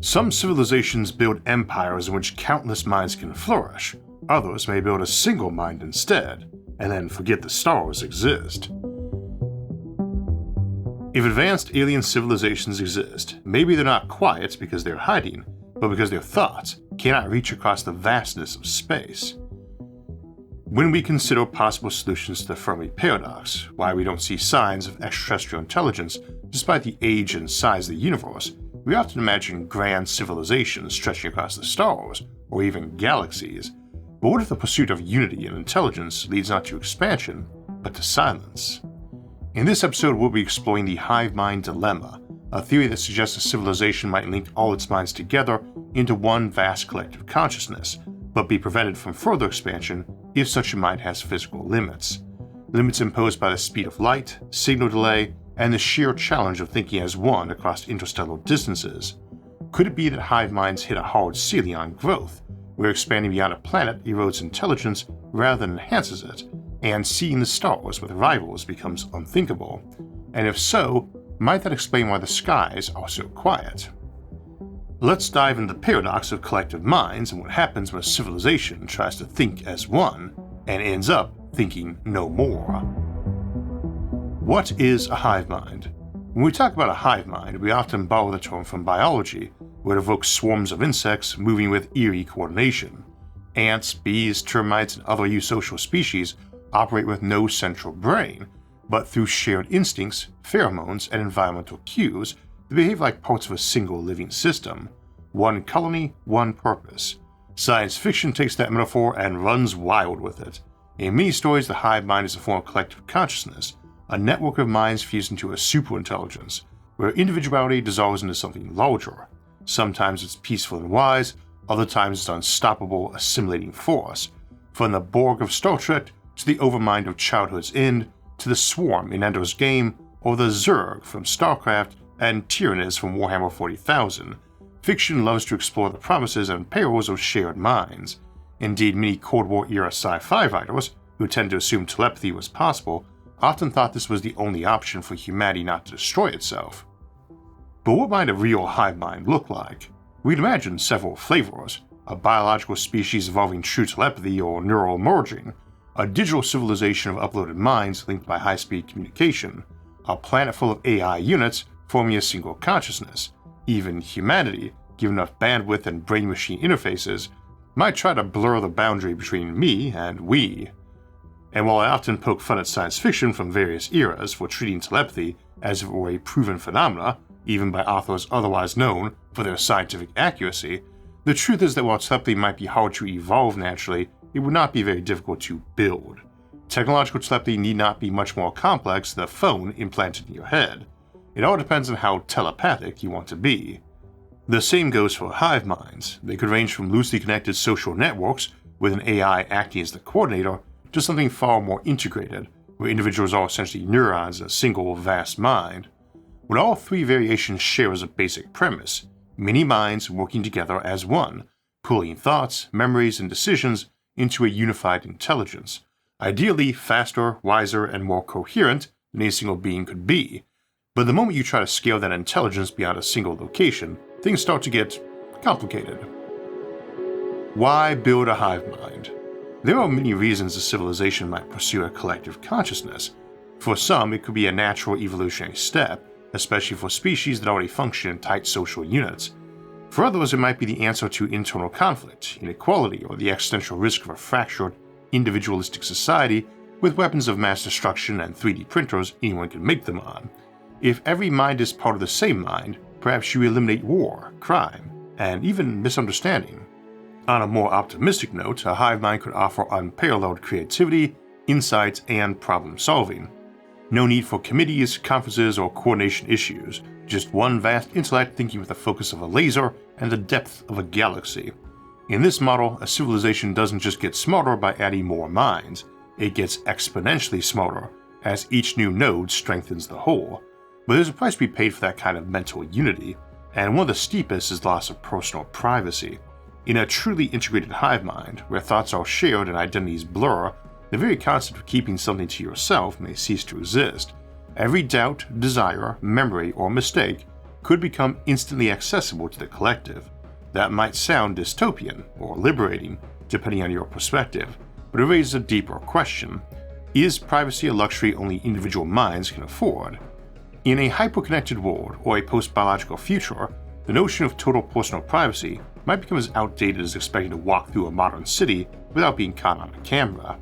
Some civilizations build empires in which countless minds can flourish. Others may build a single mind instead, and then forget the stars exist. If advanced alien civilizations exist, maybe they're not quiet because they're hiding, but because their thoughts cannot reach across the vastness of space. When we consider possible solutions to the Fermi Paradox, why we don't see signs of extraterrestrial intelligence despite the age and size of the universe, we often imagine grand civilizations stretching across the stars, or even galaxies. But what if the pursuit of unity and intelligence leads not to expansion, but to silence? In this episode, we'll be exploring the Hivemind dilemma, a theory that suggests a civilization might link all its minds together into one vast collective consciousness, but be prevented from further expansion if such a mind has physical limits. Limits imposed by the speed of light, signal delay, and the sheer challenge of thinking as one across interstellar distances. Could it be that hive minds hit a hard ceiling on growth, where expanding beyond a planet erodes intelligence rather than enhances it, and seeing the stars with rivals becomes unthinkable? And if so, might that explain why the skies are so quiet? Let's dive into the paradox of collective minds and what happens when a civilization tries to think as one and ends up thinking no more. What is a hive mind? When we talk about a hive mind, we often borrow the term from biology, where it evokes swarms of insects moving with eerie coordination. Ants, bees, termites, and other eusocial species operate with no central brain, but through shared instincts, pheromones, and environmental cues, they behave like parts of a single living system. One colony, one purpose. Science fiction takes that metaphor and runs wild with it. In many stories, the hive mind is a form of collective consciousness, a network of minds fused into a superintelligence, where individuality dissolves into something larger. Sometimes it's peaceful and wise, other times it's an unstoppable, assimilating force. From the Borg of Star Trek to the overmind of Childhood's End, to the Swarm in Ender's Game, or the Zerg from StarCraft and Tyrannus from Warhammer 40,000, fiction loves to explore the promises and perils of shared minds. Indeed, many Cold War-era sci-fi writers, who tend to assume telepathy was possible, often thought this was the only option for humanity not to destroy itself. But what might a real hive mind look like? We'd imagine several flavors: a biological species evolving true telepathy or neural merging, a digital civilization of uploaded minds linked by high-speed communication, a planet full of AI units forming a single consciousness. Even humanity, given enough bandwidth and brain-machine interfaces, might try to blur the boundary between me and we. And while I often poke fun at science fiction from various eras for treating telepathy as if it were a proven phenomena, even by authors otherwise known for their scientific accuracy, the truth is that while telepathy might be hard to evolve naturally, it would not be very difficult to build. Technological telepathy need not be much more complex than a phone implanted in your head. It all depends on how telepathic you want to be. The same goes for hive minds. They could range from loosely connected social networks, with an AI acting as the coordinator, to something far more integrated, where individuals are essentially neurons in a single vast mind. What all three variations share is a basic premise: many minds working together as one, pulling thoughts, memories, and decisions into a unified intelligence, ideally faster, wiser, and more coherent than a single being could be. But the moment you try to scale that intelligence beyond a single location, things start to get complicated. Why build a hive mind? There are many reasons a civilization might pursue a collective consciousness. For some, it could be a natural evolutionary step, especially for species that already function in tight social units. For others, it might be the answer to internal conflict, inequality, or the existential risk of a fractured, individualistic society with weapons of mass destruction and 3D printers anyone can make them on. If every mind is part of the same mind, perhaps you eliminate war, crime, and even misunderstanding. On a more optimistic note, a hive mind could offer unparalleled creativity, insights, and problem solving. No need for committees, conferences, or coordination issues, just one vast intellect thinking with the focus of a laser and the depth of a galaxy. In this model, a civilization doesn't just get smarter by adding more minds, it gets exponentially smarter as each new node strengthens the whole. But there's a price to be paid for that kind of mental unity, and one of the steepest is loss of personal privacy. In a truly integrated hive mind, where thoughts are shared and identities blur, the very concept of keeping something to yourself may cease to exist. Every doubt, desire, memory, or mistake could become instantly accessible to the collective. That might sound dystopian or liberating, depending on your perspective, but it raises a deeper question. Is privacy a luxury only individual minds can afford? In a hyperconnected world or a post-biological future, the notion of total personal privacy might become as outdated as expecting to walk through a modern city without being caught on a camera.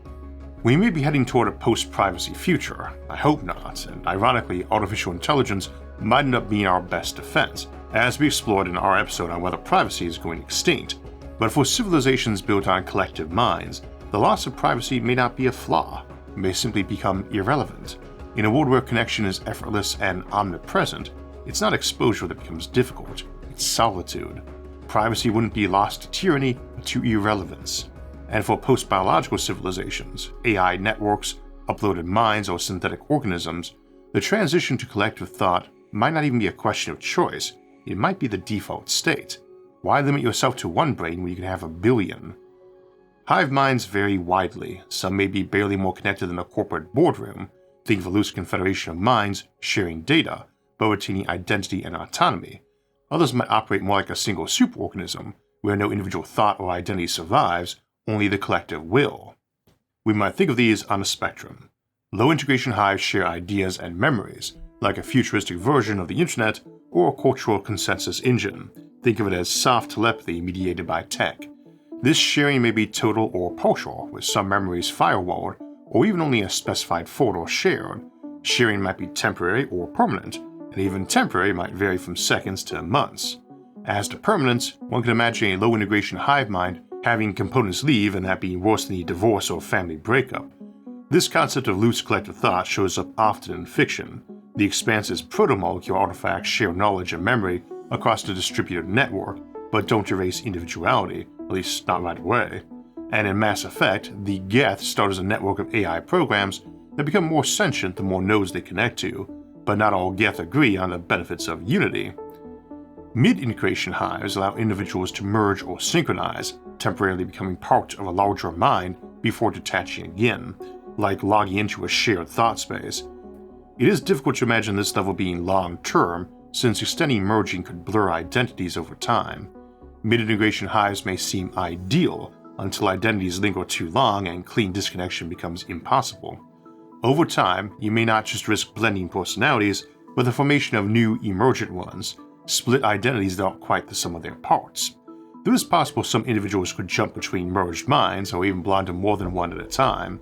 We may be heading toward a post-privacy future. I hope not, and ironically, artificial intelligence might end up being our best defense, as we explored in our episode on whether privacy is going extinct. But for civilizations built on collective minds, the loss of privacy may not be a flaw, it may simply become irrelevant. In a world where connection is effortless and omnipresent, it's not exposure that becomes difficult, it's solitude. Privacy wouldn't be lost to tyranny, but to irrelevance. And for post-biological civilizations, AI networks, uploaded minds, or synthetic organisms, the transition to collective thought might not even be a question of choice, it might be the default state. Why limit yourself to one brain when you can have a billion? Hive minds vary widely. Some may be barely more connected than a corporate boardroom. Think of a loose confederation of minds sharing data, but retaining identity and autonomy. Others might operate more like a single superorganism, where no individual thought or identity survives, only the collective will. We might think of these on a spectrum. Low integration hives share ideas and memories, like a futuristic version of the internet or a cultural consensus engine. Think of it as soft telepathy mediated by tech. This sharing may be total or partial, with some memories firewalled, or even only a specified photo shared. Sharing might be temporary or permanent, and even temporary might vary from seconds to months. As to permanence, one can imagine a low integration hive mind having components leave and that being worse than a divorce or family breakup. This concept of loose collective thought shows up often in fiction. The Expanse's proto-molecule artifacts share knowledge and memory across a distributed network, but don't erase individuality, at least not right away. And in Mass Effect, the Geth start as a network of AI programs that become more sentient the more nodes they connect to, but not all Geth agree on the benefits of unity. Mid-integration hives allow individuals to merge or synchronize, temporarily becoming part of a larger mind before detaching again, like logging into a shared thought space. It is difficult to imagine this level being long-term, since extending merging could blur identities over time. Mid-integration hives may seem ideal until identities linger too long and clean disconnection becomes impossible. Over time, you may not just risk blending personalities, but the formation of new emergent ones, split identities that aren't quite the sum of their parts. Though it is possible some individuals could jump between merged minds or even belong to more than one at a time.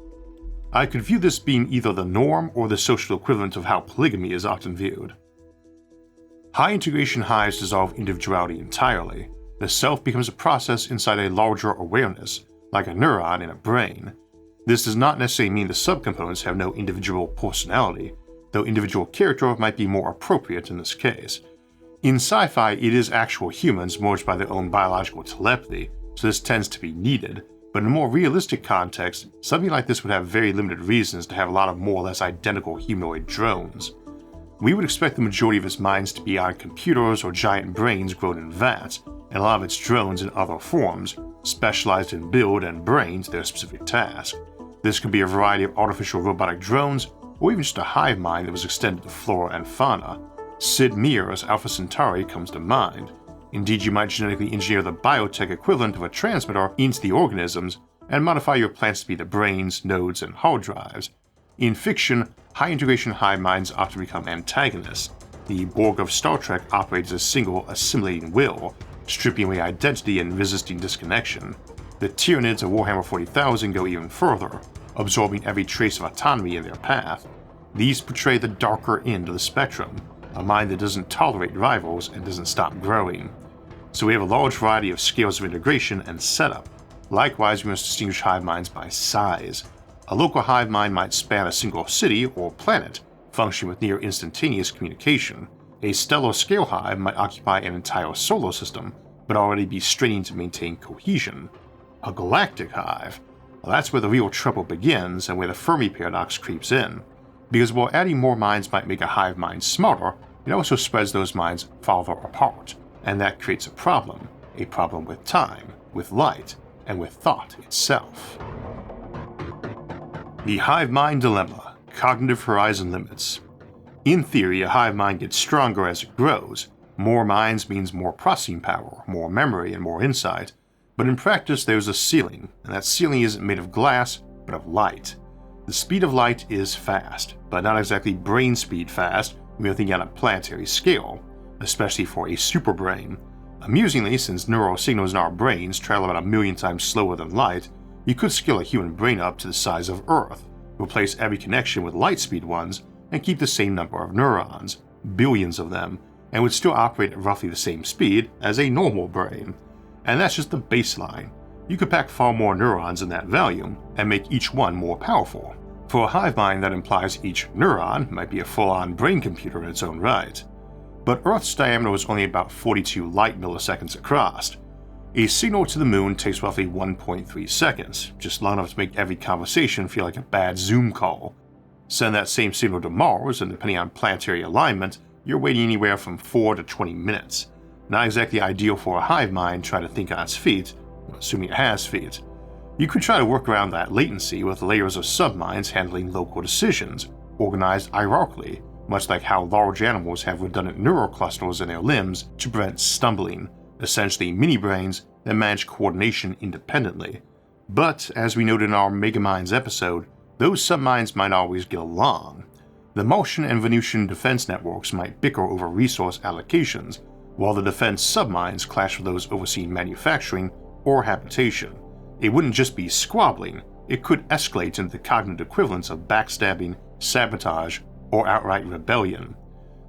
I could view this being either the norm or the social equivalent of how polygamy is often viewed. High integration hives dissolve individuality entirely. The self becomes a process inside a larger awareness, like a neuron in a brain. This does not necessarily mean the subcomponents have no individual personality, though individual character might be more appropriate in this case. In sci-fi, it is actual humans merged by their own biological telepathy, so this tends to be needed, but in a more realistic context, something like this would have very limited reasons to have a lot of more or less identical humanoid drones. We would expect the majority of its minds to be on computers or giant brains grown in vats, and a lot of its drones in other forms, specialized in build and brain to their specific task. This could be a variety of artificial robotic drones, or even just a hive mind that was extended to flora and fauna. Sid Meier's Alpha Centauri comes to mind. Indeed, you might genetically engineer the biotech equivalent of a transmitter into the organisms and modify your plants to be the brains, nodes, and hard drives. In fiction, high-integration hive minds often become antagonists. The Borg of Star Trek operates as a single assimilating will, stripping away identity and resisting disconnection. The Tyranids of Warhammer 40,000 go even further, absorbing every trace of autonomy in their path. These portray the darker end of the spectrum, a mind that doesn't tolerate rivals and doesn't stop growing. So we have a large variety of scales of integration and setup. Likewise, we must distinguish hive minds by size. A local hive mind might span a single city or planet, functioning with near instantaneous communication. A stellar scale hive might occupy an entire solar system, but already be straining to maintain cohesion. A galactic hive, well, that's where the real trouble begins and where the Fermi Paradox creeps in. Because while adding more minds might make a hive mind smarter, it also spreads those minds farther apart, and that creates a problem with time, with light, and with thought itself. The Hive Mind Dilemma, Cognitive Horizon Limits. In theory, a hive mind gets stronger as it grows, More minds means more processing power, more memory, and more insight, but in practice there's a ceiling, and that ceiling isn't made of glass, but of light. The speed of light is fast, but not exactly brain speed fast when you're thinking on a planetary scale, especially for a superbrain. Amusingly, since neural signals in our brains travel about 1,000,000 times slower than light, you could scale a human brain up to the size of Earth, replace every connection with light-speed ones, and keep the same number of neurons, billions of them, and would still operate at roughly the same speed as a normal brain. And that's just the baseline. You could pack far more neurons in that volume and make each one more powerful. For a hive mind, that implies each neuron might be a full-on brain computer in its own right. But Earth's diameter was only about 42 light milliseconds across. A signal to the moon takes roughly 1.3 seconds, just long enough to make every conversation feel like a bad Zoom call. Send that same signal to Mars, and depending on planetary alignment, you're waiting anywhere from 4 to 20 minutes. Not exactly ideal for a hive mind trying to think on its feet, assuming it has feet. You could try to work around that latency with layers of subminds handling local decisions, organized hierarchically, much like how large animals have redundant neural clusters in their limbs to prevent stumbling, essentially mini-brains that manage coordination independently. But, as we noted in our Megaminds episode, those subminds might always get along. The Martian and Venusian defense networks might bicker over resource allocations, while the defense subminds clash with those overseeing manufacturing or habitation. It wouldn't just be squabbling, it could escalate into the cognitive equivalents of backstabbing, sabotage, or outright rebellion.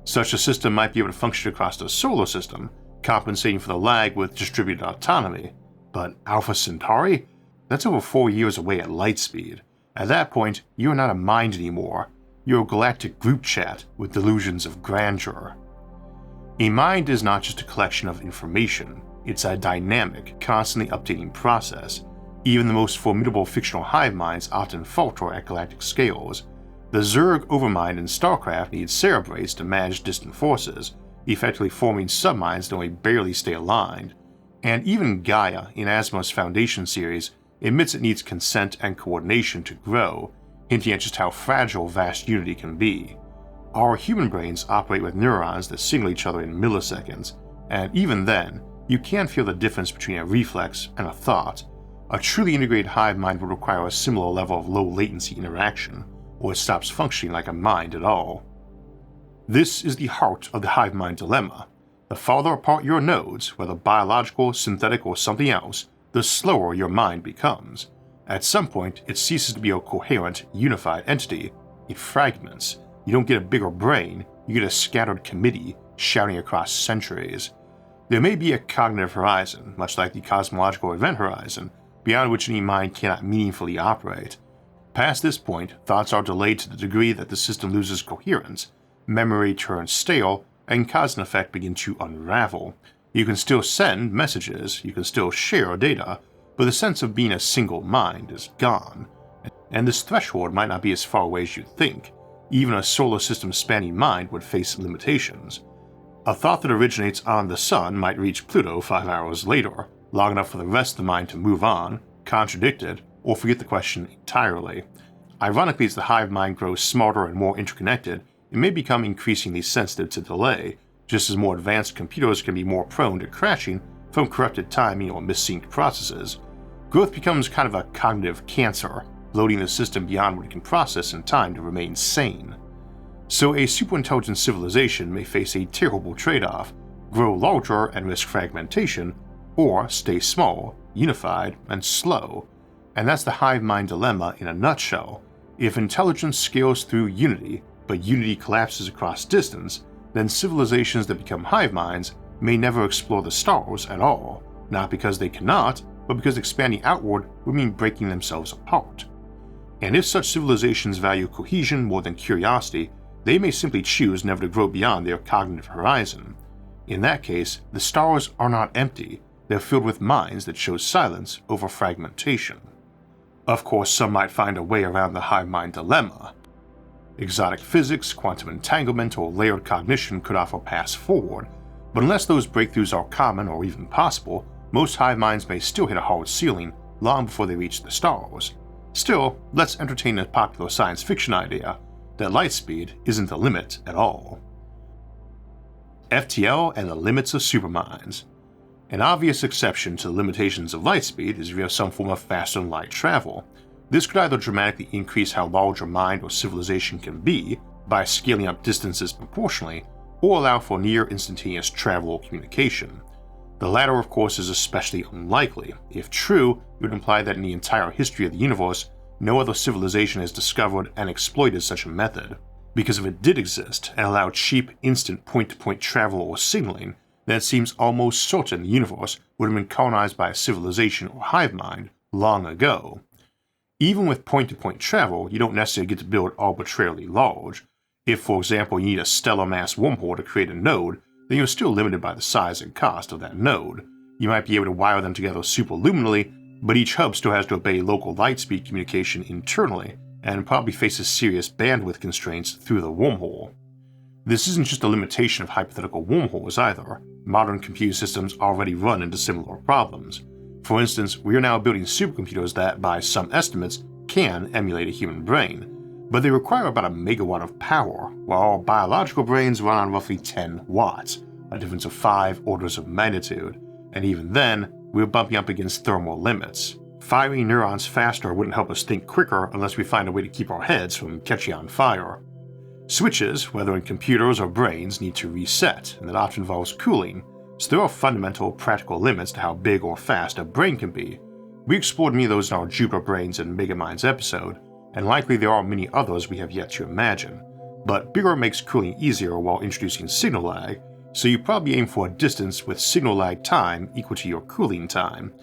Such a system might be able to function across the solar system, compensating for the lag with distributed autonomy. But Alpha Centauri? That's over 4 years away at light speed. At that point, you're not a mind anymore. You're a galactic group chat with delusions of grandeur. A mind is not just a collection of information, it's a dynamic, constantly updating process. Even the most formidable fictional hive minds often falter at galactic scales. The Zerg overmind in StarCraft needs cerebrates to manage distant forces, effectively forming subminds that only barely stay aligned. And even Gaia, in Asimov's Foundation series, admits it needs consent and coordination to grow, hinting at just how fragile vast unity can be. Our human brains operate with neurons that signal each other in milliseconds, and even then, you can feel the difference between a reflex and a thought. A truly integrated hive mind would require a similar level of low latency interaction, or it stops functioning like a mind at all. This is the heart of the hive mind dilemma. The farther apart your nodes, whether biological, synthetic, or something else, the slower your mind becomes. At some point, it ceases to be a coherent, unified entity. It fragments. You don't get a bigger brain, you get a scattered committee shouting across centuries. There may be a cognitive horizon, much like the cosmological event horizon, beyond which any mind cannot meaningfully operate. Past this point, thoughts are delayed to the degree that the system loses coherence, memory turns stale, and cause and effect begin to unravel. You can still send messages, you can still share data, but the sense of being a single mind is gone. And this threshold might not be as far away as you'd think. Even a solar system spanning mind would face limitations. A thought that originates on the Sun might reach Pluto 5 hours later, long enough for the rest of the mind to move on, contradict it, or forget the question entirely. Ironically, as the hive mind grows smarter and more interconnected, it may become increasingly sensitive to delay, just as more advanced computers can be more prone to crashing from corrupted timing or missynced processes. Growth becomes kind of a cognitive cancer, loading the system beyond what it can process in time to remain sane. So a superintelligent civilization may face a terrible trade-off: grow larger and risk fragmentation, or stay small, unified, and slow. And that's the hive mind dilemma in a nutshell. If intelligence scales through unity, but unity collapses across distance, then civilizations that become hive minds may never explore the stars at all, not because they cannot, but because expanding outward would mean breaking themselves apart. And if such civilizations value cohesion more than curiosity, they may simply choose never to grow beyond their cognitive horizon. In that case, the stars are not empty, they're filled with minds that chose silence over fragmentation. Of course, some might find a way around the hive mind dilemma. Exotic physics, quantum entanglement, or layered cognition could offer paths forward, but unless those breakthroughs are common or even possible, most hive minds may still hit a hard ceiling long before they reach the stars. Still, let's entertain a popular science fiction idea that light speed isn't the limit at all. FTL and the Limits of Superminds. An obvious exception to the limitations of light speed is if you have some form of faster-than-light travel. This could either dramatically increase how large a mind or civilization can be by scaling up distances proportionally, or allow for near-instantaneous travel or communication. The latter, of course, is especially unlikely. If true, it would imply that in the entire history of the universe, no other civilization has discovered and exploited such a method. Because if it did exist and allowed cheap, instant point-to-point travel or signaling, then it seems almost certain the universe would have been colonized by a civilization or hive mind long ago. Even with point-to-point travel, you don't necessarily get to build arbitrarily large. If, for example, you need a stellar mass wormhole to create a node, then you're still limited by the size and cost of that node. You might be able to wire them together superluminally, but each hub still has to obey local light speed communication internally, and probably faces serious bandwidth constraints through the wormhole. This isn't just a limitation of hypothetical wormholes either. Modern computer systems already run into similar problems. For instance, we are now building supercomputers that, by some estimates, can emulate a human brain, but they require about a megawatt of power, while our biological brains run on roughly 10 watts, a difference of 5 orders of magnitude, and even then, we're bumping up against thermal limits. Firing neurons faster wouldn't help us think quicker unless we find a way to keep our heads from catching on fire. Switches, whether in computers or brains, need to reset, and that often involves cooling, so there are fundamental practical limits to how big or fast a brain can be. We explored many of those in our Jupiter Brains and Megaminds episode, and likely there are many others we have yet to imagine. But bigger makes cooling easier while introducing signal lag, so you probably aim for a distance with signal lag time equal to your cooling time.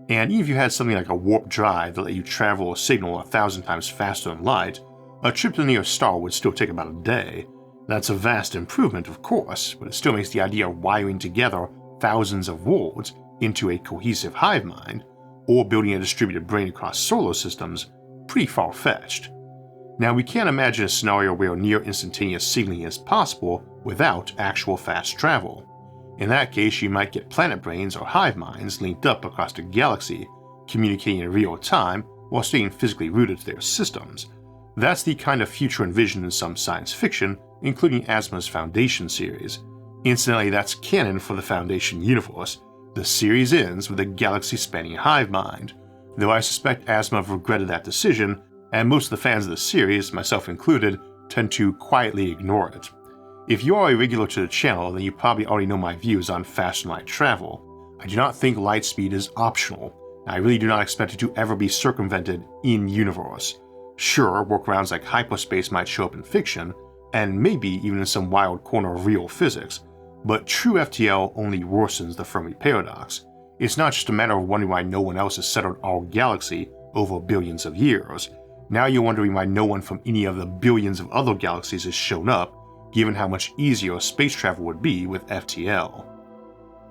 And even if you had something like a warp drive that let you travel a signal 1,000 times faster than light, a trip to the nearest star would still take about a day. That's a vast improvement, of course, but it still makes the idea of wiring together thousands of worlds into a cohesive hive mind, or building a distributed brain across solar systems, pretty far-fetched. Now, we can't imagine a scenario where near-instantaneous signaling is possible without actual fast travel. In that case, you might get planet brains or hive minds linked up across the galaxy, communicating in real time while staying physically rooted to their systems. That's the kind of future envisioned in some science fiction, including Asimov's Foundation series. Incidentally, that's canon for the Foundation universe. The series ends with a galaxy-spanning hive mind, though I suspect Asimov regretted that decision, and most of the fans of the series, myself included, tend to quietly ignore it. If you are a regular to the channel, then you probably already know my views on fast light travel. I do not think light speed is optional, and I really do not expect it to ever be circumvented in-universe. Sure, workarounds like hyperspace might show up in fiction, and maybe even in some wild corner of real physics, but true FTL only worsens the Fermi Paradox. It's not just a matter of wondering why no one else has settled our galaxy over billions of years. Now you're wondering why no one from any of the billions of other galaxies has shown up, given how much easier space travel would be with FTL.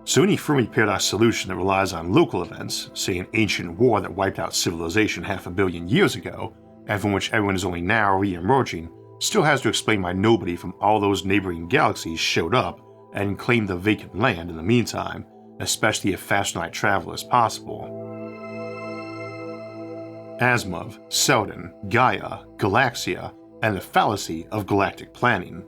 So any Fermi Paradox solution that relies on local events, say an ancient war that wiped out civilization 500 million years ago, and from which everyone is only now re-emerging, still has to explain why nobody from all those neighboring galaxies showed up and claimed the vacant land in the meantime, especially if fast light travel is possible. Asimov, Seldon, Gaia, Galaxia, and the fallacy of galactic planning.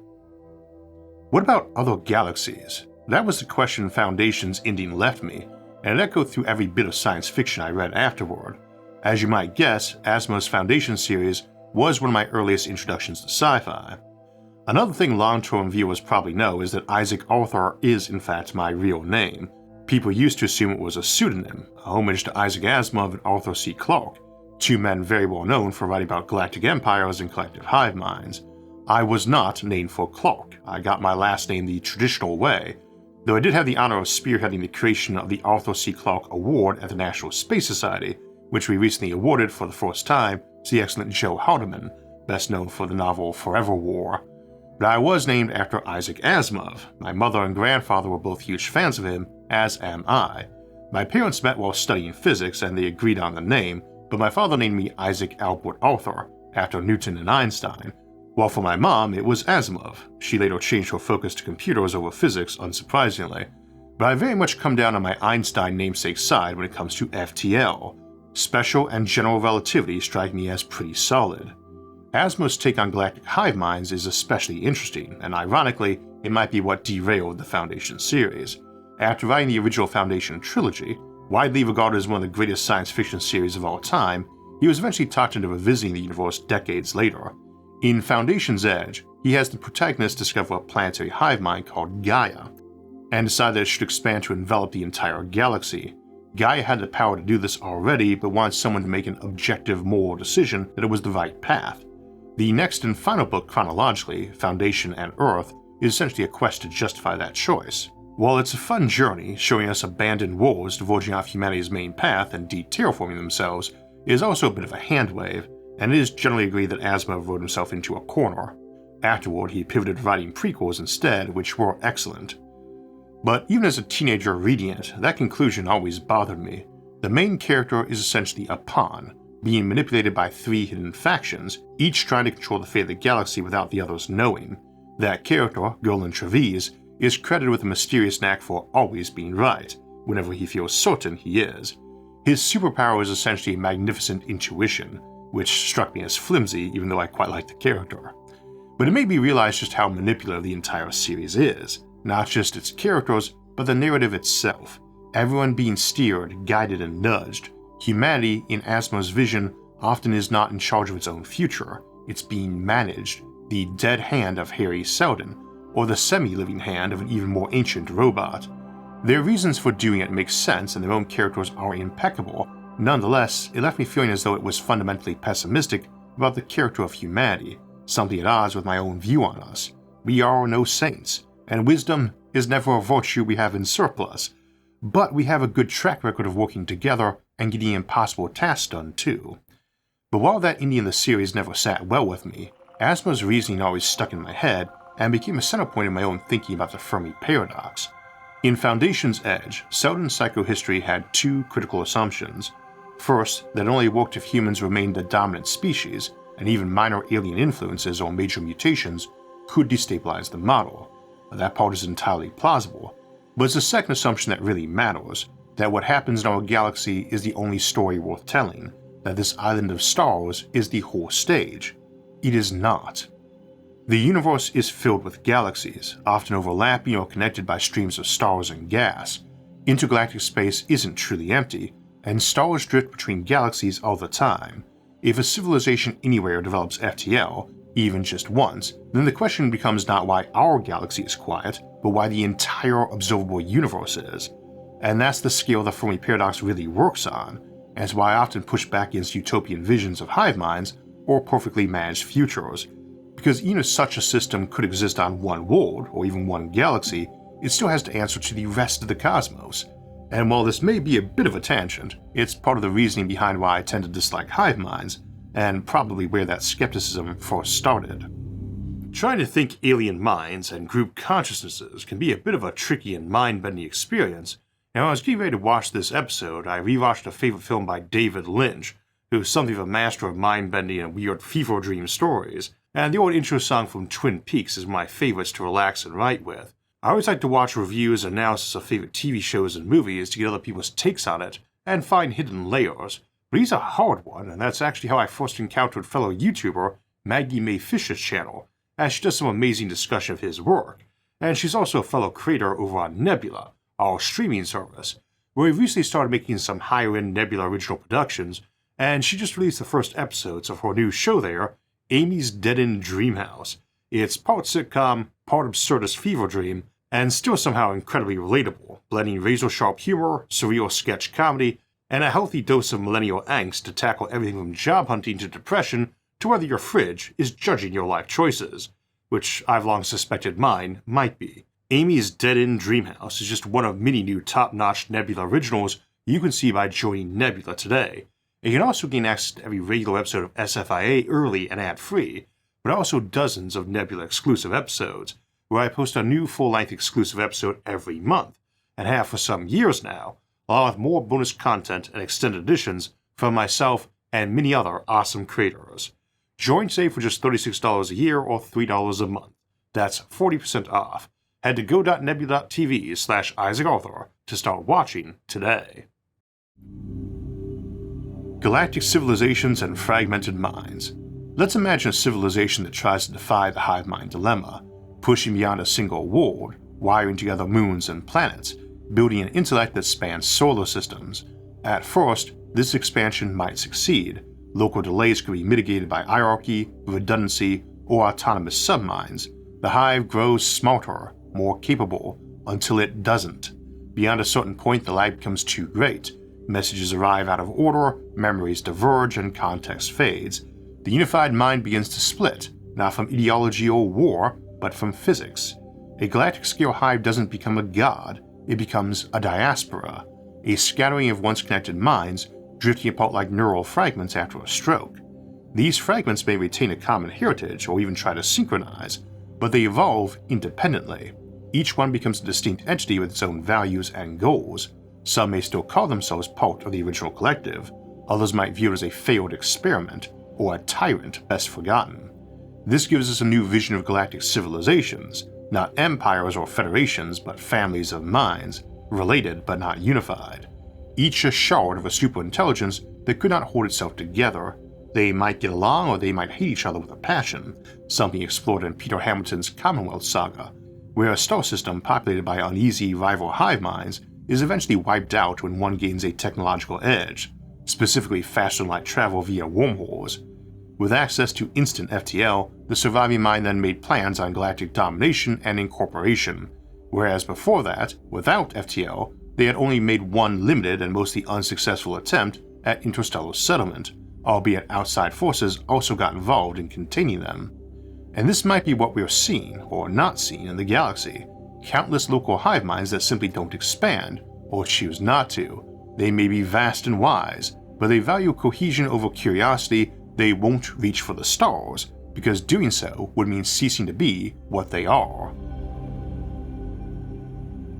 What about other galaxies? That was the question Foundation's ending left me, and it echoed through every bit of science fiction I read afterward. As you might guess, Asimov's Foundation series was one of my earliest introductions to sci-fi. Another thing long-term viewers probably know is that Isaac Arthur is in fact my real name. People used to assume it was a pseudonym, a homage to Isaac Asimov and Arthur C. Clarke, two men very well known for writing about galactic empires and collective hive minds. I was not named for Clarke. I got my last name the traditional way, though I did have the honor of spearheading the creation of the Arthur C. Clarke Award at the National Space Society, which we recently awarded for the first time to the excellent Joe Hardiman, best known for the novel Forever War. But I was named after Isaac Asimov. My mother and grandfather were both huge fans of him, as am I. My parents met while studying physics and they agreed on the name, but my father named me Isaac Albert Arthur, after Newton and Einstein, while for my mom it was Asimov. She later changed her focus to computers over physics, unsurprisingly. But I very much come down on my Einstein namesake side when it comes to FTL. Special and general relativity strike me as pretty solid. Asimov's take on galactic hive minds is especially interesting, and ironically, it might be what derailed the Foundation series. After writing the original Foundation trilogy, widely regarded as one of the greatest science fiction series of all time, he was eventually talked into revisiting the universe decades later. In Foundation's Edge, he has the protagonist discover a planetary hive mind called Gaia, and decide that it should expand to envelop the entire galaxy. Gaia had the power to do this already, but wanted someone to make an objective moral decision that it was the right path. The next and final book chronologically, Foundation and Earth, is essentially a quest to justify that choice. While it's a fun journey, showing us abandoned worlds diverging off humanity's main path and de-terraforming themselves, it is also a bit of a handwave, and it is generally agreed that Asimov wrote himself into a corner. Afterward, he pivoted to writing prequels instead, which were excellent. But even as a teenager reading it, that conclusion always bothered me. The main character is essentially a pawn, being manipulated by 3 hidden factions, each trying to control the fate of the galaxy without the others knowing. That character, Gerlin Trevize, is credited with a mysterious knack for always being right, whenever he feels certain he is. His superpower is essentially magnificent intuition, which struck me as flimsy even though I quite like the character. But it made me realize just how manipulative the entire series is, not just its characters, but the narrative itself. Everyone being steered, guided, and nudged. Humanity, in Asimov's vision, often is not in charge of its own future, it's being managed, the dead hand of Harry Seldon, or the semi-living hand of an even more ancient robot. Their reasons for doing it make sense and their own characters are impeccable. Nonetheless, it left me feeling as though it was fundamentally pessimistic about the character of humanity, something at odds with my own view on us. We are no saints, and wisdom is never a virtue we have in surplus, but we have a good track record of working together and getting impossible tasks done too. But while that ending in the series never sat well with me, Asimov's reasoning always stuck in my head and became a center point in my own thinking about the Fermi Paradox. In Foundation's Edge, Seldon's psychohistory had 2 critical assumptions. First, that it only worked if humans remained the dominant species, and even minor alien influences or major mutations could destabilize the model. That part is entirely plausible, but it's the second assumption that really matters, that what happens in our galaxy is the only story worth telling, that this island of stars is the whole stage. It is not. The universe is filled with galaxies, often overlapping or connected by streams of stars and gas. Intergalactic space isn't truly empty, and stars drift between galaxies all the time. If a civilization anywhere develops FTL, even just once, then the question becomes not why our galaxy is quiet, but why the entire observable universe is. And that's the scale the Fermi Paradox really works on, and it's why I often push back against utopian visions of hive minds or perfectly managed futures. Because even if such a system could exist on one world, or even one galaxy, it still has to answer to the rest of the cosmos. And while this may be a bit of a tangent, it's part of the reasoning behind why I tend to dislike hive minds, and probably where that skepticism first started. Trying to think alien minds and group consciousnesses can be a bit of a tricky and mind-bending experience, and when I was getting ready to watch this episode, I rewatched a favorite film by David Lynch, who's something of a master of mind-bending and weird fever dream stories, and the old intro song from Twin Peaks is my favorites to relax and write with. I always like to watch reviews and analysis of favorite TV shows and movies to get other people's takes on it and find hidden layers, but he's a hard one, and that's actually how I first encountered fellow YouTuber Maggie Mae Fish's channel, as she does some amazing discussion of his work, and she's also a fellow creator over on Nebula, our streaming service, where we recently started making some higher-end Nebula original productions, and she just released the first episodes of her new show there, Amy's Dead-End Dreamhouse. It's part sitcom, part absurdist fever dream, and still somehow incredibly relatable, blending razor-sharp humor, surreal sketch comedy, and a healthy dose of millennial angst to tackle everything from job hunting to depression to whether your fridge is judging your life choices, which I've long suspected mine might be. Amy's Dead-End Dreamhouse is just one of many new top-notch Nebula originals you can see by joining Nebula today. And you can also gain access to every regular episode of SFIA early and ad-free, but also dozens of Nebula exclusive episodes, where I post a new full-length exclusive episode every month, and have for some years now, along with more bonus content and extended editions from myself and many other awesome creators. Join today for just $36 a year or $3 a month. That's 40% off. Head to go.nebula.tv/IsaacArthur to start watching today. Galactic Civilizations and Fragmented Minds. Let's imagine a civilization that tries to defy the hive mind dilemma. pushing beyond a single world, wiring together moons and planets, building an intellect that spans solar systems. At first, this expansion might succeed. Local delays could be mitigated by hierarchy, redundancy, or autonomous subminds. The hive grows smarter, more capable, until it doesn't. Beyond a certain point, the lag becomes too great. Messages arrive out of order, memories diverge, and context fades. The unified mind begins to split, not from ideology or war, but from physics. A galactic-scale hive doesn't become a god, it becomes a diaspora, a scattering of once connected minds drifting apart like neural fragments after a stroke. These fragments may retain a common heritage or even try to synchronize, but they evolve independently. Each one becomes a distinct entity with its own values and goals. Some may still call themselves part of the original collective, others might view it as a failed experiment or a tyrant best forgotten. This gives us a new vision of galactic civilizations, not empires or federations, but families of minds, related but not unified. Each a shard of a superintelligence that could not hold itself together. They might get along or they might hate each other with a passion, something explored in Peter Hamilton's Commonwealth saga, where a star system populated by uneasy rival hive minds is eventually wiped out when one gains a technological edge, specifically faster-than-light travel via wormholes. With access to instant FTL, the surviving mind then made plans on galactic domination and incorporation, whereas before that, without FTL, they had only made one limited and mostly unsuccessful attempt at interstellar settlement, albeit outside forces also got involved in containing them. And this might be what we're seeing, or not seeing, in the galaxy. Countless local hive minds that simply don't expand, or choose not to. They may be vast and wise, but they value cohesion over curiosity. They won't reach for the stars, because doing so would mean ceasing to be what they are.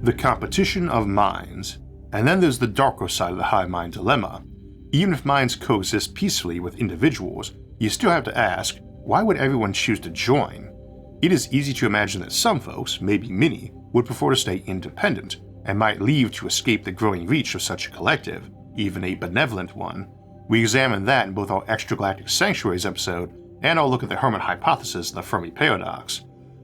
The competition of minds. And then there's the darker side of the hive mind dilemma. Even if minds coexist peacefully with individuals, you still have to ask, why would everyone choose to join? It is easy to imagine that some folks, maybe many, would prefer to stay independent, and might leave to escape the growing reach of such a collective, even a benevolent one. We examined that in both our Extragalactic Sanctuaries episode and our look at the Hermit hypothesis and the Fermi Paradox.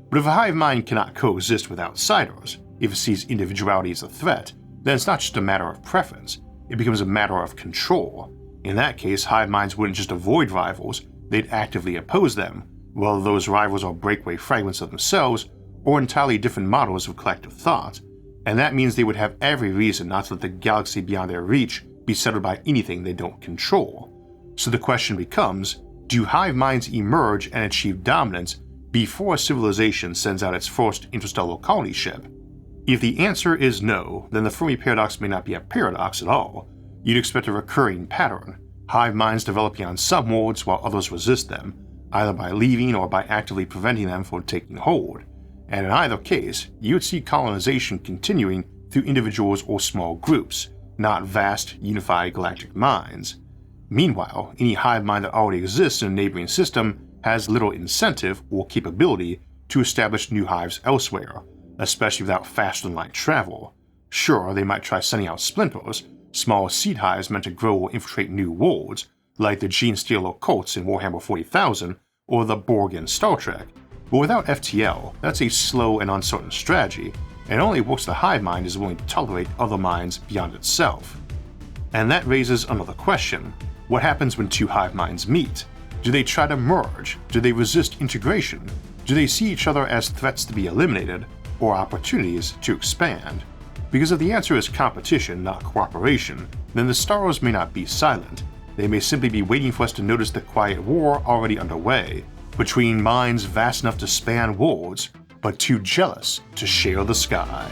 But if a hive mind cannot coexist with outsiders, if it sees individuality as a threat, then it's not just a matter of preference, it becomes a matter of control. In that case, hive minds wouldn't just avoid rivals, they'd actively oppose them, whether those rivals are breakaway fragments of themselves or entirely different models of collective thought, and that means they would have every reason not to let the galaxy beyond their reach be settled by anything they don't control. So the question becomes, do hive minds emerge and achieve dominance before a civilization sends out its first interstellar colony ship? If the answer is no, then the Fermi Paradox may not be a paradox at all. You'd expect a recurring pattern, hive minds developing on some worlds while others resist them, either by leaving or by actively preventing them from taking hold. And in either case, you would see colonization continuing through individuals or small groups, not vast, unified galactic minds. Meanwhile, any hive mind that already exists in a neighboring system has little incentive or capability to establish new hives elsewhere, especially without faster-than-light travel. Sure, they might try sending out splinters, small seed hives meant to grow or infiltrate new worlds, like the Gene-Stealer cults in Warhammer 40,000 or the Borg in Star Trek, but without FTL, that's a slow and uncertain strategy, and only works the hive mind is willing to tolerate other minds beyond itself. And that raises another question. What happens when two hive minds meet? Do they try to merge? Do they resist integration? Do they see each other as threats to be eliminated, or opportunities to expand? Because if the answer is competition, not cooperation, then the stars may not be silent. They may simply be waiting for us to notice the quiet war already underway, between minds vast enough to span worlds, but too jealous to share the sky.